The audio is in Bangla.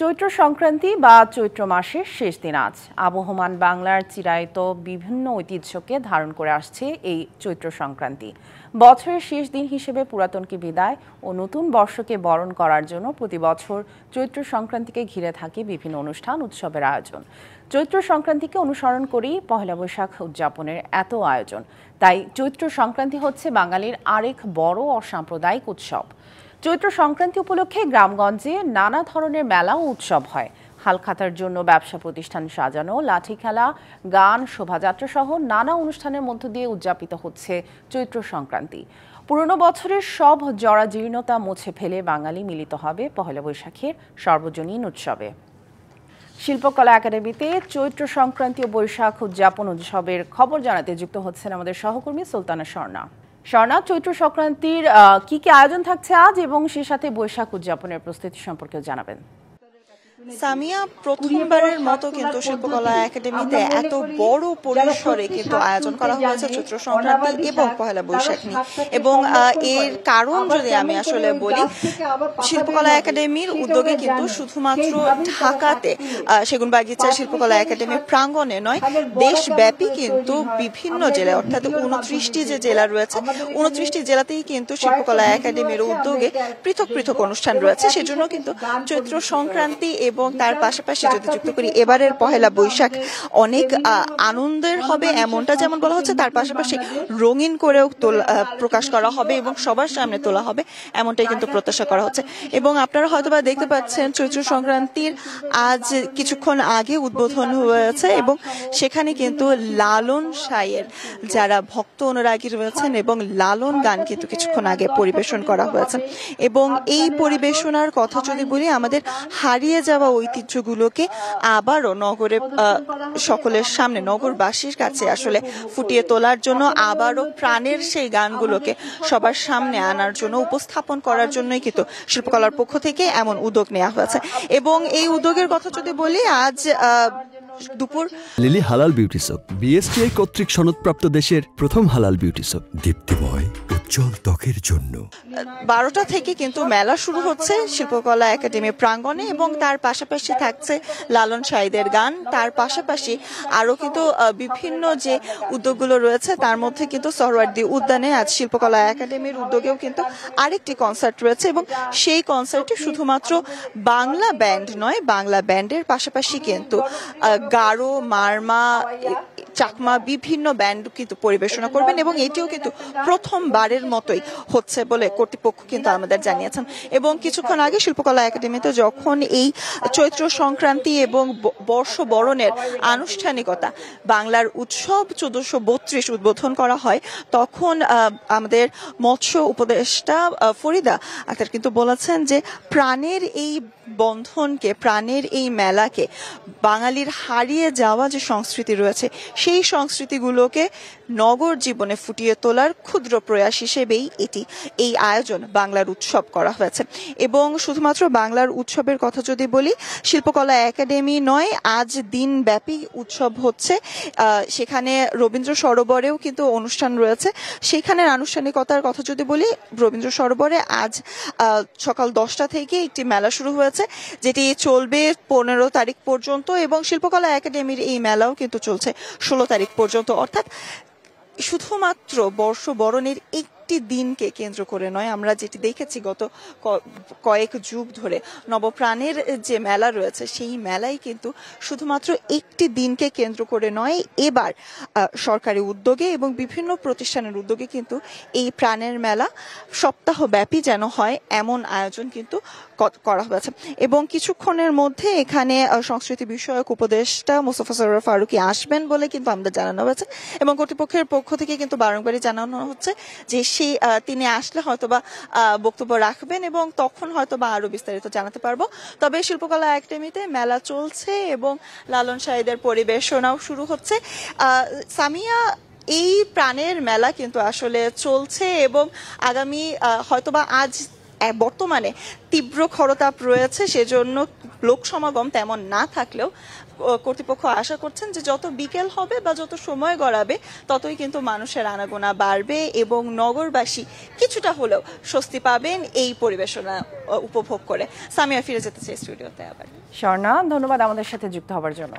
চৈত্র সংক্রান্তি বা চৈত্র মাসের শেষ দিন আজ। আবহমান বাংলার চিরায়ত বিভিন্ন ঐতিহ্যকে ধারণ করে আসছে এই চৈত্র সংক্রান্তি। বছরের শেষ দিন হিসেবে পুরাতনকে বিদায় ও নতুন বর্ষকে বরণ করার জন্য প্রতি বছর চৈত্র সংক্রান্তিকে ঘিরে থাকে বিভিন্ন অনুষ্ঠান উৎসবের আয়োজন। চৈত্র সংক্রান্তিকে অনুসরণ করেই পহেলা বৈশাখ উদযাপনের এত আয়োজন। তাই চৈত্র সংক্রান্তি হচ্ছে বাঙালির আরেক বড় অসাম্প্রদায়িক উৎসব। চৈত্র সংক্রান্তি উপলক্ষে গ্রামগঞ্জে নানা ধরনের মেলা ও উৎসব হয়। হালখাতার জন্য ব্যবসা প্রতিষ্ঠান সাজানো, লাঠি খেলা, গান, শোভাযাত্রা সহ নানা অনুষ্ঠানের মধ্য দিয়ে উদযাপিত হচ্ছে চৈত্র সংক্রান্তি। পুরনো বছরের সব জরাজীর্ণতা মুছে ফেলে বাঙালি মিলিত হবে পহেলা বৈশাখের সর্বজনীন উৎসবে। শিল্পকলা একাডেমিতে চৈত্র সংক্রান্তি ও বৈশাখ উদযাপন উৎসবের খবর জানাতে যুক্ত হচ্ছেন আমাদের সহকর্মী সুলতানা স্বর্ণা। স্বর্ণা, চৈত্র সংক্রান্তির কি কি আয়োজন থাকছে আজ এবং সেই সাথে বৈশাখ উদযাপনের প্রস্তুতি সম্পর্কে জানাবেন। সামিয়া, প্রথমবারের মতো কিন্তু শিল্পকলা একাডেমিতে এত বড় পরিসরে কিন্তু আয়োজন করা হয়েছে চৈত্র সংক্রান্তি এবং পহেলা বৈশাখ নিয়ে। এবং এর কারণ যদি আমি আসলে বলি, শিল্পকলা একাডেমির উদ্যোগে কিন্তু শুধুমাত্র ঢাকাতে সেগুনবাগিচা শিল্পকলা একাডেমির প্রাঙ্গণে নয়, দেশব্যাপী কিন্তু বিভিন্ন জেলায়, অর্থাৎ 29টি যে জেলা রয়েছে, 29টি জেলাতেই কিন্তু শিল্পকলা একাডেমির উদ্যোগে পৃথক পৃথক অনুষ্ঠান রয়েছে। সেজন্য কিন্তু চৈত্র সংক্রান্তি এবং তার পাশাপাশি যদি যুক্ত করি এবারের পহেলা বৈশাখ অনেক আনন্দের হবে এমনটা যেমন বলা হচ্ছে, তার পাশাপাশি রঙিন করেও প্রকাশ করা হবে এবং সবার সামনে তোলা হবে এমনটাই কিন্তু প্রত্যাশা করা হচ্ছে। এবং আপনারা হয়তোবা দেখতে পাচ্ছেন চৈত্র সংক্রান্তির আজ কিছুক্ষণ আগে উদ্বোধন হয়েছে এবং সেখানে কিন্তু লালন সাঁইয়ের যারা ভক্ত অনুরাগী রয়েছেন এবং লালন গান কিন্তু কিছুক্ষণ আগে পরিবেশন করা হয়েছে। এবং এই পরিবেশনার কথা যদি বলি, আমাদের হারিয়ে যাওয়া ঐতিহ্যগুলোকে আবারও নগরে সকলের সামনে, নগরবাসীর কাছে আসলে ফুটিয়ে তোলার জন্য, আবারও প্রাণের সেই গানগুলোকে সবার সামনে আনার জন্য, উপস্থাপন করার জন্যই কিন্তু শিল্পকলার পক্ষ থেকে এমন উদ্যোগ নেওয়া হয়েছে। এবং এই উদ্যোগের কথা যদি বলি, আজ দুপুর লিলি হালাল বিউটি সোপ, বিএসটিআই কর্তৃক সনদপ্রাপ্ত দেশের প্রথম হালাল বিউটি সোপ, দীপ্তিময় উজ্জ্বল ত্বকের জন্য। 12টা থেকে কিন্তু মেলা শুরু হচ্ছে শিল্পকলা একাডেমি প্রাঙ্গণে এবং তার পাশাপাশি থাকছে লালন সাঁইদের গান। তার পাশাপাশি আরো কিন্তু বিভিন্ন যে উদ্যোগগুলো রয়েছে তার মধ্যে কিন্তু সোহরাওয়ার্দী উদ্যানে আজ শিল্পকলা একাডেমির উদ্যোগেও কিন্তু আরেকটি কনসার্ট রয়েছে এবং সেই কনসার্টে শুধুমাত্র বাংলা ব্যান্ড নয়, বাংলা ব্যান্ডের পাশাপাশি কিন্তু গারো, মারমা, চাকমা বিভিন্ন ব্যান্ড কিন্তু পরিবেশনা করবেন এবং এটিও কিন্তু প্রথমবারের মতোই হচ্ছে বলে কর্তৃপক্ষ কিন্তু আমাদের জানিয়েছেন। এবং কিছুক্ষণ আগে শিল্পকলা একাডেমিতে যখন এই চৈত্র সংক্রান্তি এবং বর্ষ বরণের আনুষ্ঠানিকতা, বাংলার উৎসব 1432 উদ্বোধন করা হয়, তখন আমাদের মৎস্য উপদেষ্টা ফরিদা আক্তার কিন্তু বলেছেন যে প্রাণের এই বন্ধনকে, প্রাণের এই মেলাকে, বাঙালির হারিয়ে যাওয়া যে সংস্কৃতি রয়েছে সেই সংস্কৃতিগুলোকে নগর জীবনে ফুটিয়ে তোলার ক্ষুদ্র প্রয়াস হিসেবেই এই আয়োজন বাংলার উৎসব করা হয়েছে। এবং শুধুমাত্র বাংলার উৎসবের কথা যদি বলি, শিল্পকলা একাডেমি নয়, আজ দিনব্যাপী উৎসব হচ্ছে। সেখানে রবীন্দ্র সরোবরেও কিন্তু অনুষ্ঠান রয়েছে। সেখানের আনুষ্ঠানিকতার কথা যদি বলি, রবীন্দ্র সরোবরে আজ সকাল 10টা থেকে একটি মেলা শুরু হয়েছে যেটি চলবে 15 তারিখ পর্যন্ত এবং শিল্পকলা একাডেমির এই মেলাও কিন্তু চলছে 16 তারিখ পর্যন্ত। অর্থাৎ শুধুমাত্র বর্ষ বরণের একটি দিনকে কেন্দ্র করে নয়, আমরা যেটি দেখেছি গত কয়েক যুগ ধরে নবপ্রাণের যে মেলা রয়েছে সেই মেলাই কিন্তু শুধুমাত্র একটি দিনকে কেন্দ্র করে নয়, এবার সরকারি উদ্যোগে এবং বিভিন্ন প্রতিষ্ঠানের উদ্যোগে কিন্তু এই প্রাণের মেলা সপ্তাহব্যাপী যেন হয় এমন আয়োজন কিন্তু করা হয়েছে। এবং কিছুক্ষণের মধ্যে এখানে সংস্কৃতি বিষয়ক উপদেষ্টা মোস্তফা সরোয়ার ফারুকী আসবেন বলে কিন্তু আমাদের জানানো হয়েছে এবং কর্তৃপক্ষের পক্ষ থেকে কিন্তু বারংবারই জানানো হচ্ছে যে তিনি আসলে হয়তোবা বক্তব্য রাখবেন এবং তখন হয়তোবা আরো বিস্তারিত জানাতে পারবো। তবে শিল্পকলা একাডেমিতে মেলা চলছে এবং লালন সাঁইদের পরিবেশনাও শুরু হচ্ছে। সামিয়া, এই প্রাণের মেলা কিন্তু আসলে চলছে এবং আগামী হয়তোবা আজ বর্তমানে তীব্র খরতাপ রয়েছে, সেজন্য লোক সমাগম তেমন না থাকলেও কর্তৃপক্ষ আশা করছেন যে যত বিকেল হবে বা যত সময় গড়াবে ততই কিন্তু মানুষের আনাগোনা বাড়বে এবং নগরবাসী কিছুটা হলেও স্বস্তি পাবেন এই পরিবেশনা উপভোগ করে। সামিয়া ফিরে যেতে চাই স্টুডিওতে আবার। স্বর্ণা, ধন্যবাদ আমাদের সাথে যুক্ত হওয়ার জন্য।